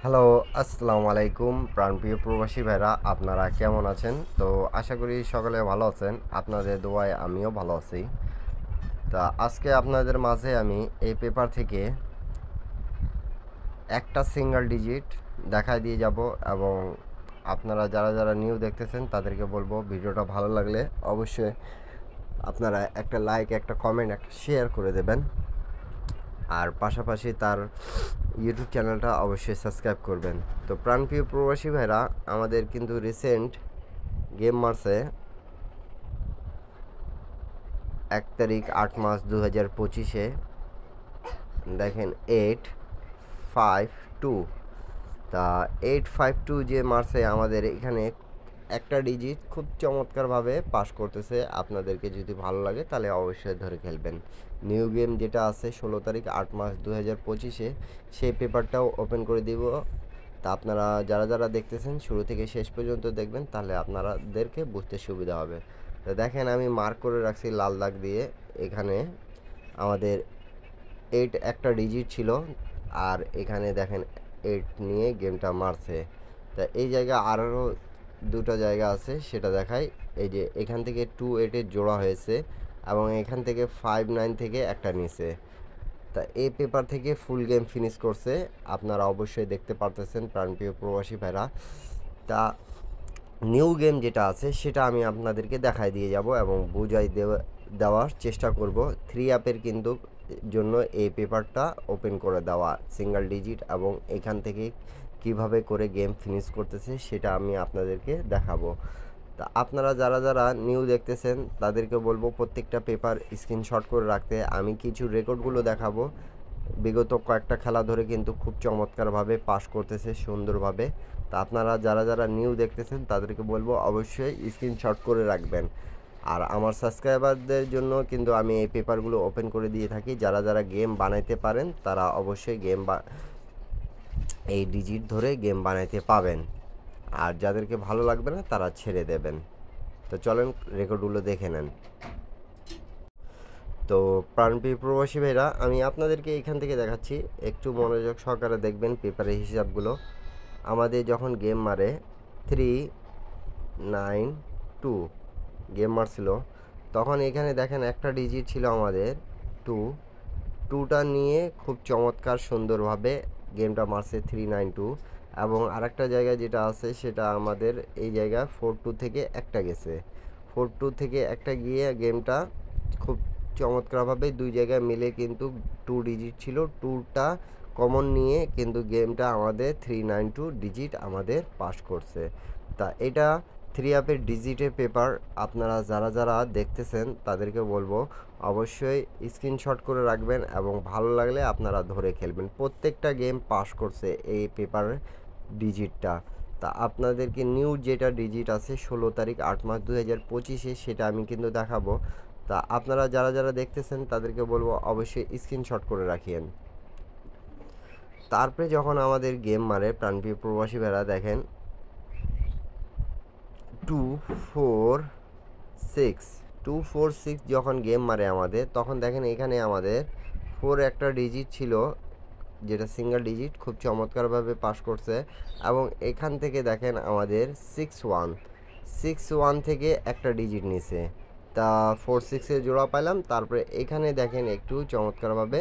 Hello, আসসালামু আলাইকুম প্রাণপ্রিয় প্রবাসী ভাইরা, আপনারা কেমন আছেন? তো আশা করি সকলে ভালো আছেন। আপনাদের দোয়ায় আমিও ভালো আছি। তা আজকে আপনাদের মাঝে আমি এই পেপার থেকে একটা সিঙ্গেল ডিজিট দেখায় দিয়ে যাব এবং আপনারা যারা নিউ দেখতেছেন তাদেরকে বলবো ভিডিওটা ভালো লাগলে অবশ্যই আপনারা একটা লাইক, একটা কমেন্ট, একটা শেয়ার করে দেবেন। আর পাশাপাশি তার ইউটিউব চ্যানেলটা অবশ্যই সাবস্ক্রাইব করবেন। তো প্রাণপ্রিয় প্রবাসী ভাইরা, আমাদের কিন্তু রিসেন্ট গেম মারছে 1 তারিখ 8 মাস 2025-এ। দেখেন 852। তা 852 যে মারছে আমাদের এখানে একটা ডিজিট খুব চমৎকারভাবে পাস করতেছে। আপনাদেরকে যদি ভালো লাগে তাহলে অবশ্যই ধরে খেলবেন। নিউ গেম যেটা আছে 16 তারিখ 8 মাস 2025-এ, সেই পেপারটাও ওপেন করে দিব। তা আপনারা যারা দেখতেছেন শুরু থেকে শেষ পর্যন্ত দেখবেন, তাহলে আপনাদেরকে বুঝতে সুবিধা হবে। তো দেখেন আমি মার্ক করে রাখছি লাল দাগ দিয়ে। এখানে আমাদের 8 একটা ডিজিট ছিল, আর এখানে দেখেন 8 নিয়ে গেমটা মারছে। তা এই জায়গা আরও দুটো জায়গা আছে, সেটা দেখাই। এই যে এখান থেকে 2-8-এর জোড়া হয়েছে এবং এখান থেকে 5-9 থেকে একটা নিচে। তা এই পেপার থেকে ফুল গেম ফিনিশ করছে, আপনারা অবশ্যই দেখতে পারতেছেন প্রাণপ্রিয় প্রবাসী ভাইরা। তা নিউ গেম যেটা আছে সেটা আমি আপনাদেরকে দেখাই দিয়ে যাব এবং বুঝাই দেওয়ার চেষ্টা করব। 3 অ্যাপের কিন্তু জন্য এই পেপারটা ওপেন করে দেওয়া সিঙ্গেল ডিজিট, এবং এখান থেকে কিভাবে করে গেম ফিনিশ করতেছে সেটা আমি আপনাদেরকে দেখাবো। তা আপনারা যারা নিউ দেখতেছেন তাদেরকে বলবো প্রত্যেকটা পেপার স্ক্রিনশট করে রাখতে। আমি কিছু রেকর্ডগুলো দেখাবো। বিগত কয়েকটা খেলা ধরে কিন্তু খুব চমৎকারভাবে পাস করতেছে সুন্দরভাবে। তা আপনারা যারা নিউ দেখতেছেন তাদেরকে বলবো অবশ্যই স্ক্রিনশট করে রাখবেন। আর আমার সাবস্ক্রাইবারদের জন্য কিন্তু আমি এই পেপারগুলো ওপেন করে দিয়ে থাকি। যারা গেম বানাইতে পারেন তারা অবশ্যই এই ডিজিট ধরে গেম বানাইতে পাবেন। আর যাদেরকে ভালো লাগবে না তারা ছেড়ে দেবেন। তো চলেন রেকর্ডগুলো দেখে নেন। তো প্রাণপ্রিয় প্রবাসী ভাইরা, আমি আপনাদেরকে এখান থেকে দেখাচ্ছি, একটু মনোযোগ সহকারে দেখবেন পেপারের হিসাবগুলো। আমাদের যখন গেম মারে 392 গেম মারছিল, তখন এখানে দেখেন একটা ডিজিট ছিল আমাদের 2। 2টা নিয়ে খুব চমৎকার সুন্দরভাবে গেমটা মারছে 392। এবং আরেকটা জায়গায় যেটা আছে সেটা আমাদের এই জায়গায় 42 থেকে একটা গেছে। 42 থেকে একটা গিয়ে গেমটা খুব চমৎকারভাবে দুই জায়গায় মিলে কিন্তু 2 ডিজিট ছিল, 2টা কমন নিয়ে কিন্তু গেমটা আমাদের 392 ডিজিট আমাদের পাস করছে। তা এটা 3 অ্যাপের ডিজিটের পেপার। আপনারা যারা দেখতেছেন তাদেরকে বলবো অবশ্যই স্ক্রিনশট করে রাখবেন এবং ভালো লাগলে আপনারা ধরে খেলবেন। প্রত্যেকটা গেম পাস করছে এই পেপারের ডিজিটটা। তা আপনাদেরকে নিউ যেটা ডিজিট আছে 16 তারিখ 8 মাস 2025-এ, সেটা আমি কিন্তু দেখাবো। তা আপনারা যারা দেখতেছেন তাদেরকে বলবো অবশ্যই স্ক্রিনশট করে রাখিয়েন। তারপরে যখন আমাদের গেম মারে প্রাণপ্রিয় প্রবাসী ভাইরা, দেখেন 246 যখন গেম মারে আমাদের, তখন দেখেন এখানে আমাদের 4 একটা ডিজিট ছিল, যেটা সিঙ্গেল ডিজিট খুব চমৎকারভাবে পাস করছে। এবং এখান থেকে দেখেন আমাদের 61 থেকে একটা ডিজিট নিছে। তা 46-এর জোড়া পাইলাম। তারপরে এখানে দেখেন একটু চমৎকারভাবে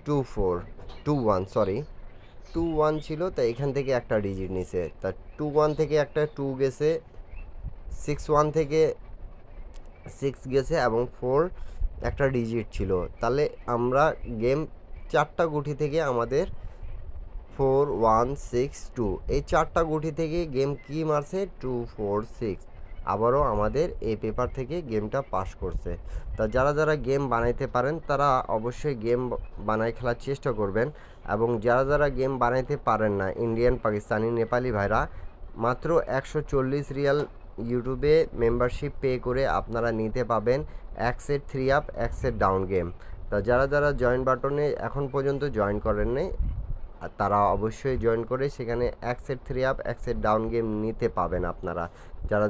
21 ছিল, তা এখান থেকে একটা ডিজিট নিছে। তা 21 থেকে একটা 2 গেছে, 61 থেকে 6 গেছে এবং 4 একটা ডিজিট ছিল। তাহলে আমরা গেম 4টা গুটি থেকে আমাদের 4162, এই 4টা গুটি থেকে গেম কি মারছে 246। আবারও আমাদের এই পেপার থেকে গেমটা পাস করছে। তা যারা গেম বানাইতে পারেন তারা অবশ্যই গেম বানায় খেলার চেষ্টা করবেন। এবং যারা গেম বানাইতে পারেন না, ইন্ডিয়ান, পাকিস্তানি, নেপালি ভাইরা, মাত্র 140 রিয়াল ইউটিউবে মেম্বারশিপ পে করে আপনারা নিতে পাবেন এক সেট 3 অ্যাপ, এক সেট ডাউন গেম। তা যারা জয়েন বাটনে এখন পর্যন্ত জয়েন করেন নাই, আর তারা অবশ্যই জয়েন করে সেখানে এক সেট 3 অ্যাপ, এক সেট ডাউন গেম নিতে পাবেন আপনারা,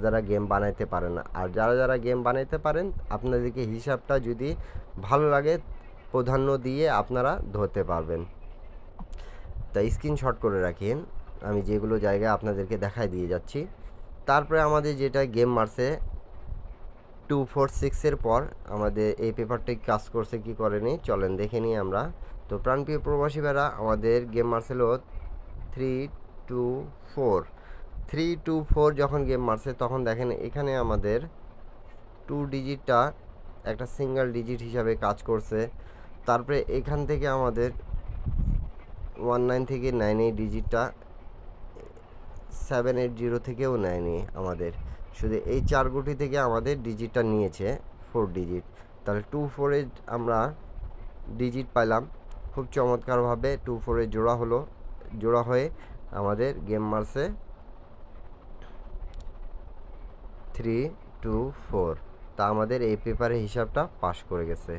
যারা গেম বানাইতে পারেন না। আর যারা গেম বানাইতে পারেন, আপনাদেরকে হিসাবটা যদি ভালো লাগে প্রাধান্য দিয়ে আপনারা ধরতে পারবেন। তা স্ক্রিনশট করে রাখেন। আমি যেগুলো জায়গা আপনাদেরকে দেখাই দিয়ে যাচ্ছি। তারপরে আমাদের যেটা গেম মারছে 246-এর পর আমাদের এই পেপারটি কাজ করছে কি করেনি চলেন দেখে নিই আমরা। তো প্রাণপ্রিয় প্রবাসী ভাইরা আমাদের গেম মারছিল 324 324 যখন গেম মারছে তখন দেখেন এখানে আমাদের 2 ডিজিটটা একটা সিঙ্গেল ডিজিট হিসাবে কাজ করছে। তারপরে এখান থেকে আমাদের 19 থেকে 98 ডিজিটটা 780 থেকেও নেয়নি আমাদের, শুধু এই 4 গুটি থেকে আমাদের ডিজিটটা নিয়েছে 4 ডিজিট। তাহলে 24-এ আমরা ডিজিট পাইলাম খুব চমৎকারভাবে। 24-এ জোড়া হলো, জোড়া হয়ে আমাদের গেম মারছে 324। তা আমাদের এই পেপারের হিসাবটা পাস করে গেছে।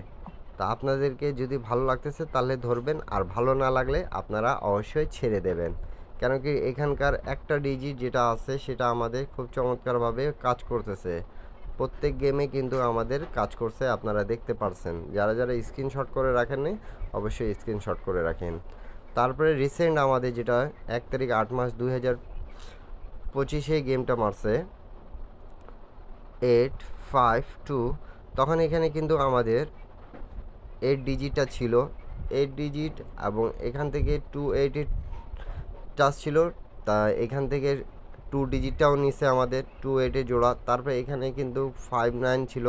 তা আপনাদেরকে যদি ভালো লাগতেছে তাহলে ধরবেন, আর ভালো না লাগলে আপনারা অবশ্যই ছেড়ে দেবেন। কেন কি এখানকার একটা ডিজিট যেটা আছে সেটা আমাদের খুব চমৎকারভাবে কাজ করতেছে। প্রত্যেক গেমে কিন্তু আমাদের কাজ করছে, আপনারা দেখতে পারছেন। যারা যারা স্ক্রিনশট করে রাখেননি অবশ্যই স্ক্রিনশট করে রাখেন। তারপরে রিসেন্ট আমাদের যেটা 1 তারিখ 8 মাস 2025-এ গেমটা মারছে 852, তখন এখানে কিন্তু আমাদের 8 ডিজিটটা ছিল, 8 ডিজিট এবং এখান থেকে 288 টাচ ছিল। তা এখান থেকে 2 ডিজিটটাও নিছে আমাদের 28-এ জোড়া। তারপরে এখানে কিন্তু 59 ছিল,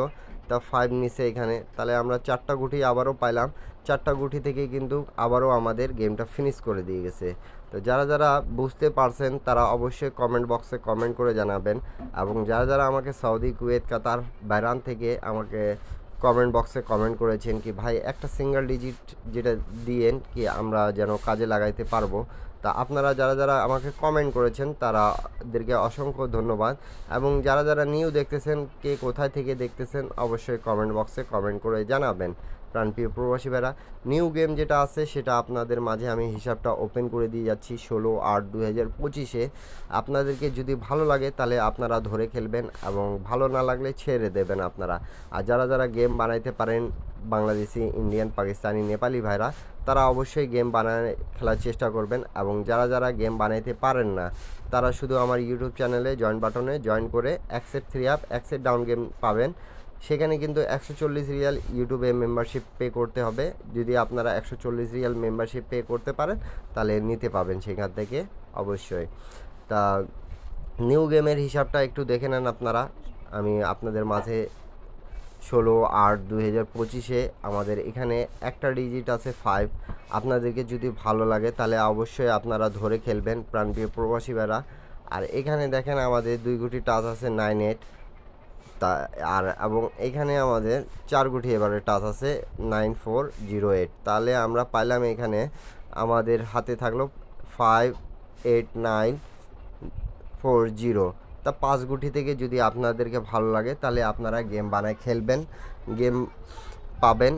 তা 5 নিছে এখানে। তাহলে আমরা 4টা গুটি আবারও পাইলাম, 4টা গুটি থেকে কিন্তু আবারও আমাদের গেমটা ফিনিশ করে দিয়ে গেছে। তো যারা যারা বুঝতে পারছেন তারা অবশ্যই কমেন্ট বক্সে কমেন্ট করে জানাবেন, এবং যারা যারা আমাকে সৌদি, কুয়েত, কাতার, বাইরান থেকে আমাকে কমেন্ট বক্সে কমেন্ট করেছেন কি ভাই একটা সিঙ্গেল ডিজিট যেটা দিয়েন কি আমরা যেন কাজে লাগাইতে পারবো। তা আপনারা যারা যারা আমাকে কমেন্ট করেছেন তাদেরকে অসংখ্য ধন্যবাদ। এবং যারা যারা নিউ দেখতেছেন, কে কোথায় থেকে দেখতেছেন অবশ্যই কমেন্ট বক্সে কমেন্ট করে জানাবেন। প্রাণপ্রিয় প্রবাসী ভাইরা, নিউ গেম যেটা আছে সেটা আপনাদের মাঝে আমি হিসাবটা ওপেন করে দিয়ে যাচ্ছি 16/8/2025-এ। আপনাদেরকে যদি ভালো লাগে তাহলে আপনারা ধরে খেলবেন, এবং ভালো না লাগলে ছেড়ে দেবেন আপনারা। আর যারা যারা গেম বানাইতে পারেন বাংলাদেশি, ইন্ডিয়ান, পাকিস্তানি, নেপালি ভাইরা, তারা অবশ্যই গেম বানায় খেলার চেষ্টা করবেন। এবং যারা যারা গেম বানাইতে পারেন না তারা শুধু আমার ইউটিউব চ্যানেলে জয়েন বাটনে জয়েন করে accept 3 app accept down game পাবেন। সেখানে কিন্তু 140 রিয়াল ইউটিউবে মেম্বারশিপ পে করতে হবে। যদি আপনারা 140 রিয়াল মেম্বারশিপ পে করতে পারেন তাহলে নিতে পাবেন সেখান থেকে অবশ্যই। তা নিউ গেমের হিসাবটা একটু দেখে নেন আপনারা। আমি আপনাদের মাঝে 16/8/2025-এ আমাদের এখানে একটা ডিজিট আছে 5। আপনাদেরকে যদি ভালো লাগে তাহলে অবশ্যই আপনারা ধরে খেলবেন প্রাণপ্রিয় প্রবাসী ভাইরা। আর এখানে দেখেন আমাদের 2 গুটি টাচ আছে 98, তা আর এবং এখানে আমাদের 4 গুটি এবারে টাচ আছে 9408। তাহলে আমরা পাইলাম এখানে আমাদের হাতে থাকলো 58940। তা 5 গুটি থেকে যদি আপনাদেরকে ভালো লাগে তাহলে আপনারা গেম বানায় খেলবেন, গেম পাবেন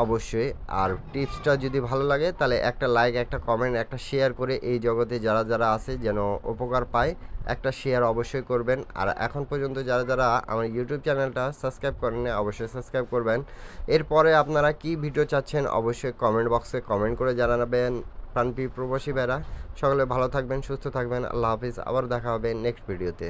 অবশ্যই। আর টিপসটা যদি ভালো লাগে তাহলে একটা লাইক, একটা কমেন্ট, একটা শেয়ার করে এই জগতে যারা যারা আছে যেন উপকার পায়, একটা শেয়ার অবশ্যই করবেন। আর এখন পর্যন্ত যারা যারা আমার ইউটিউব চ্যানেলটা সাবস্ক্রাইব করেন অবশ্যই সাবস্ক্রাইব করবেন। এরপরে আপনারা কি ভিডিও চাচ্ছেন অবশ্যই কমেন্ট বক্সে কমেন্ট করে জানাবেন। প্রাণপ্রিয় প্রবাসী ভাইরা সকলে ভালো থাকবেন, সুস্থ থাকবেন। আল্লাহ হাফিজ, আবার দেখা হবে নেক্সট ভিডিওতে।